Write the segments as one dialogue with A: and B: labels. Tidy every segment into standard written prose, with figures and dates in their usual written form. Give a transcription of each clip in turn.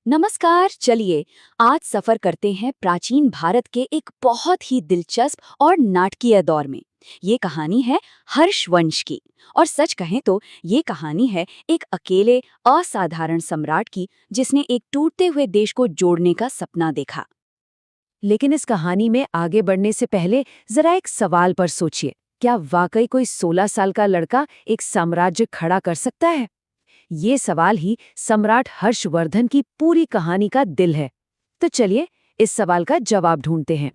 A: नमस्कार। चलिए आज सफर करते हैं प्राचीन भारत के एक बहुत ही दिलचस्प और नाटकीय दौर में। ये कहानी है हर्ष वंश की। और सच कहें तो ये कहानी है एक अकेले असाधारण सम्राट की जिसने एक टूटते हुए देश को जोड़ने का सपना देखा।
B: लेकिन इस कहानी में आगे बढ़ने से पहले जरा एक सवाल पर सोचिए। क्या वाकई कोई 16 साल का लड़का एक साम्राज्य खड़ा कर सकता है? ये सवाल ही सम्राट हर्षवर्धन की पूरी कहानी का दिल है। तो चलिए इस सवाल का जवाब ढूंढते हैं।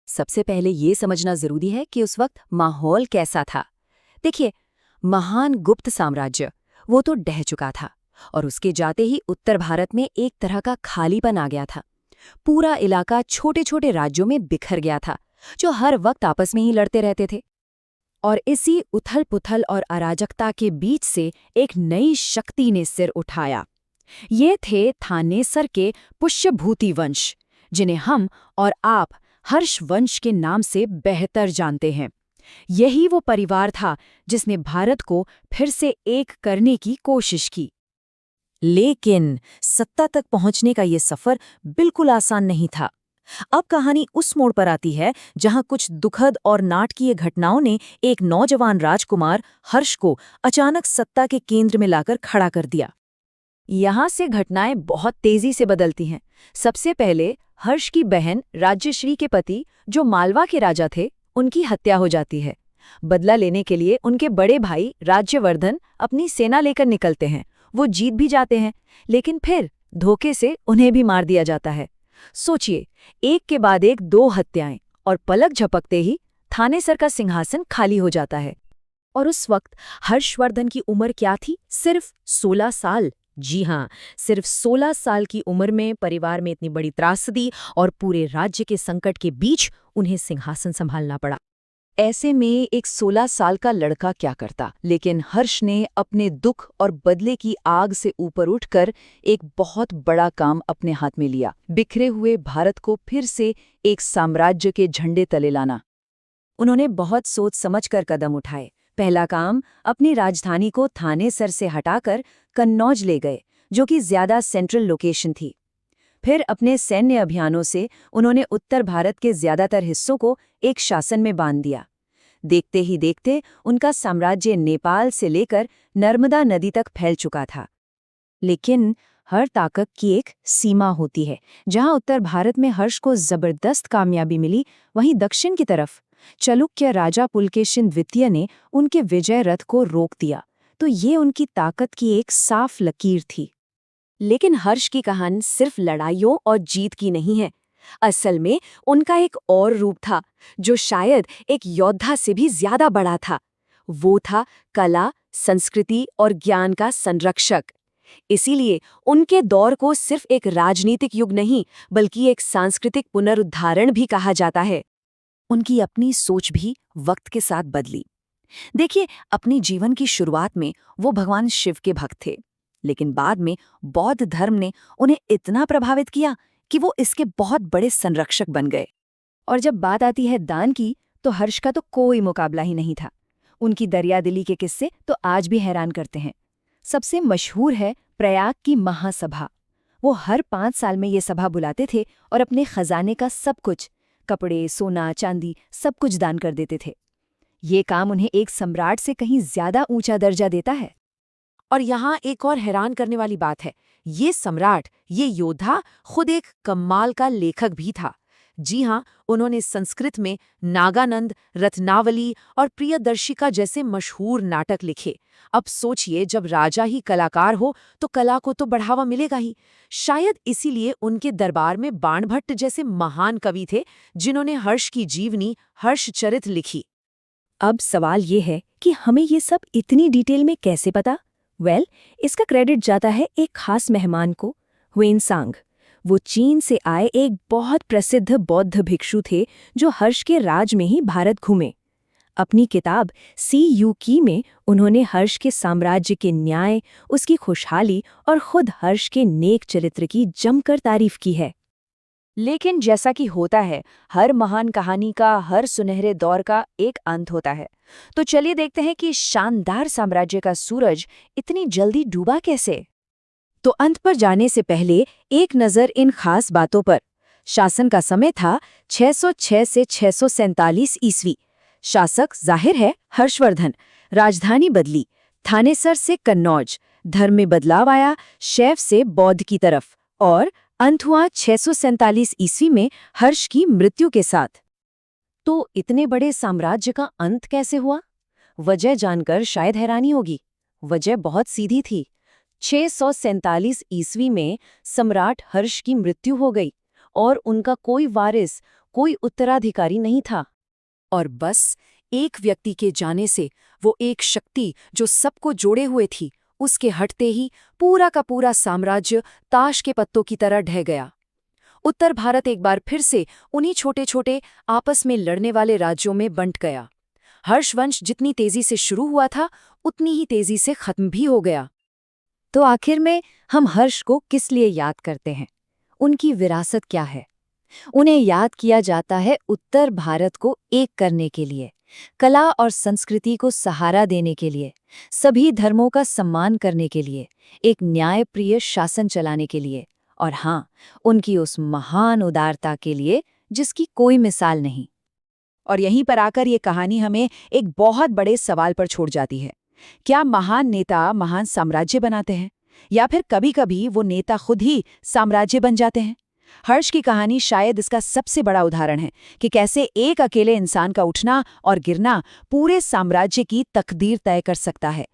A: सबसे पहले ये समझना जरूरी है कि उस वक्त माहौल कैसा था। देखिए, महान गुप्त साम्राज्य वो तो ढह चुका था और उसके जाते ही उत्तर भारत में एक तरह का खालीपन आ गया था। पूरा इलाका छोटे छोटे राज्यों में बिखर गया था जो हर वक्त आपस में ही लड़ते रहते थे।
B: और इसी उथल-पुथल और अराजकता के बीच से एक नई शक्ति ने सिर उठाया। ये थे थानेसर के पुष्यभूति वंश, जिन्हें हम और आप हर्ष वंश के नाम से बेहतर जानते हैं। यही वो परिवार था जिसने भारत को फिर से एक करने की कोशिश की। लेकिन सत्ता तक पहुंचने का ये सफर बिल्कुल आसान नहीं था। अब कहानी उस मोड़ पर आती है जहां कुछ दुखद और नाटकीय घटनाओं ने एक नौजवान राजकुमार हर्ष को अचानक सत्ता के केंद्र में लाकर खड़ा कर दिया। यहाँ से घटनाएं बहुत तेजी से बदलती हैं। सबसे पहले हर्ष की बहन राज्यश्री के पति, जो मालवा के राजा थे, उनकी हत्या हो जाती है। बदला लेने के लिए उनके बड़े भाई राज्यवर्धन अपनी सेना लेकर निकलते हैं। वो जीत भी जाते हैं, लेकिन फिर धोखे से उन्हें भी मार दिया जाता है। सोचिए, एक के बाद एक दो हत्याएं, और पलक झपकते ही थानेसर का सिंहासन खाली हो जाता है। और उस वक्त हर्षवर्धन की उम्र क्या थी? सिर्फ 16 साल। जी हाँ, सिर्फ 16 साल की उम्र में परिवार में इतनी बड़ी त्रासदी और पूरे राज्य के संकट के बीच उन्हें सिंहासन संभालना पड़ा। ऐसे में एक 16 साल का लड़का क्या करता? लेकिन हर्ष ने अपने दुख और बदले की आग से ऊपर उठकर एक बहुत बड़ा काम अपने हाथ में लिया। बिखरे हुए भारत को फिर से एक साम्राज्य के झंडे तले लाना। उन्होंने बहुत सोच समझकर कदम उठाए। पहला काम, अपनी राजधानी को थानेसर से हटाकर कन्नौज ले गए, जो कि ज्यादा सेंट्रल लोकेशन थी। फिर अपने सैन्य अभियानों से उन्होंने उत्तर भारत के ज्यादातर हिस्सों को एक शासन में बांध दिया। देखते ही देखते उनका साम्राज्य नेपाल से लेकर नर्मदा नदी तक फैल चुका था। लेकिन हर ताकत की एक सीमा होती है। जहां उत्तर भारत में हर्ष को जबरदस्त कामयाबी मिली, वहीं दक्षिण की तरफ चालुक्य राजा पुलकेशिन द्वितीय ने उनके विजय रथ को रोक दिया। तो ये उनकी ताकत की एक साफ लकीर थी। लेकिन हर्ष की कहानी सिर्फ लड़ाइयों और जीत की नहीं है। असल में उनका एक और रूप था जो शायद एक योद्धा से भी ज्यादा बड़ा था। वो था कला, संस्कृति और ज्ञान का संरक्षक। इसीलिए उनके दौर को सिर्फ एक राजनीतिक युग नहीं, बल्कि एक सांस्कृतिक पुनरुद्धारण भी कहा जाता है। उनकी अपनी सोच भी वक्त के साथ बदली। देखिए, अपनी जीवन की शुरुआत में वो भगवान शिव के भक्त थे, लेकिन बाद में बौद्ध धर्म ने उन्हें इतना प्रभावित किया कि वो इसके बहुत बड़े संरक्षक बन गए। और जब बात आती है दान की, तो हर्ष का तो कोई मुकाबला ही नहीं था। उनकी दरियादिली के किस्से तो आज भी हैरान करते हैं। सबसे मशहूर है प्रयाग की महासभा। वो हर 5 साल में ये सभा बुलाते थे और अपने खजाने का सब कुछ, कपड़े, सोना, चांदी, सब कुछ दान कर देते थे। ये काम उन्हें एक सम्राट से कहीं ज्यादा ऊंचा दर्जा देता है। और यहाँ एक और हैरान करने वाली बात है, ये सम्राट, ये योद्धा खुद एक कमाल का लेखक भी था। जी हाँ, उन्होंने संस्कृत में नागानंद, रत्नावली और प्रियदर्शिका जैसे मशहूर नाटक लिखे। अब सोचिए, जब राजा ही कलाकार हो तो कला को तो बढ़ावा मिलेगा ही। शायद इसीलिए उनके दरबार में बाणभट्ट जैसे महान कवि थे जिन्होंने हर्ष की जीवनी हर्षचरित लिखी। अब सवाल ये है कि हमें ये सब इतनी डिटेल में कैसे पता? इसका क्रेडिट जाता है एक खास मेहमान को, हुएनसांग। वो चीन से आए एक बहुत प्रसिद्ध बौद्ध भिक्षु थे जो हर्ष के राज में ही भारत घूमे। अपनी किताब सी यू की में उन्होंने हर्ष के साम्राज्य के न्याय, उसकी खुशहाली और खुद हर्ष के नेक चरित्र की जमकर तारीफ की है। लेकिन जैसा कि होता है, हर महान कहानी का, हर सुनहरे दौर का एक अंत होता है। तो चलिए देखते हैं कि शानदार साम्राज्य का सूरज इतनी जल्दी डूबा कैसे। तो अंत पर जाने से पहले एक नज़र इन खास बातों पर। शासन का समय था 606 से 647 ईस्वी। शासक जाहिर है हर्षवर्धन। राजधानी बदली, थानेसर से कन्नौज। धर्म में बदलाव आया, शैव से बौद्ध की तरफ। और अंत हुआ 647 ईस्वी में हर्ष की मृत्यु के साथ।
A: तो इतने बड़े साम्राज्य का अंत कैसे हुआ? वजह जानकर शायद हैरानी होगी। वजह बहुत सीधी थी। 647 ईस्वी में सम्राट हर्ष की मृत्यु हो गई और उनका कोई वारिस, कोई उत्तराधिकारी नहीं था। और बस एक व्यक्ति के जाने से वो एक शक्ति जो सबको जोड़े हुए थी, उसके हटते ही पूरा का पूरा साम्राज्य ताश के पत्तों की तरह ढह गया। उत्तर भारत एक बार फिर से उन्हीं छोटे छोटे आपस में लड़ने वाले राज्यों में बंट गया। हर्षवंश जितनी तेजी से शुरू हुआ था, उतनी ही तेजी से खत्म भी हो गया।
B: तो आखिर में हम हर्ष को किस लिए याद करते हैं? उनकी विरासत क्या है? उन्हें याद किया जाता है उत्तर भारत को एक करने के लिए, कला और संस्कृति को सहारा देने के लिए, सभी धर्मों का सम्मान करने के लिए, एक न्यायप्रिय शासन चलाने के लिए, और हाँ, उनकी उस महान उदारता के लिए जिसकी कोई मिसाल नहीं।
A: और यहीं पर आकर ये कहानी हमें एक बहुत बड़े सवाल पर छोड़ जाती है। क्या महान नेता महान साम्राज्य बनाते हैं, या फिर कभी-कभी वो नेता खुद ही साम्राज्य बन जाते हैं? हर्ष की कहानी शायद इसका सबसे बड़ा उदाहरण है कि कैसे एक अकेले इंसान का उठना और गिरना पूरे साम्राज्य की तकदीर तय कर सकता है।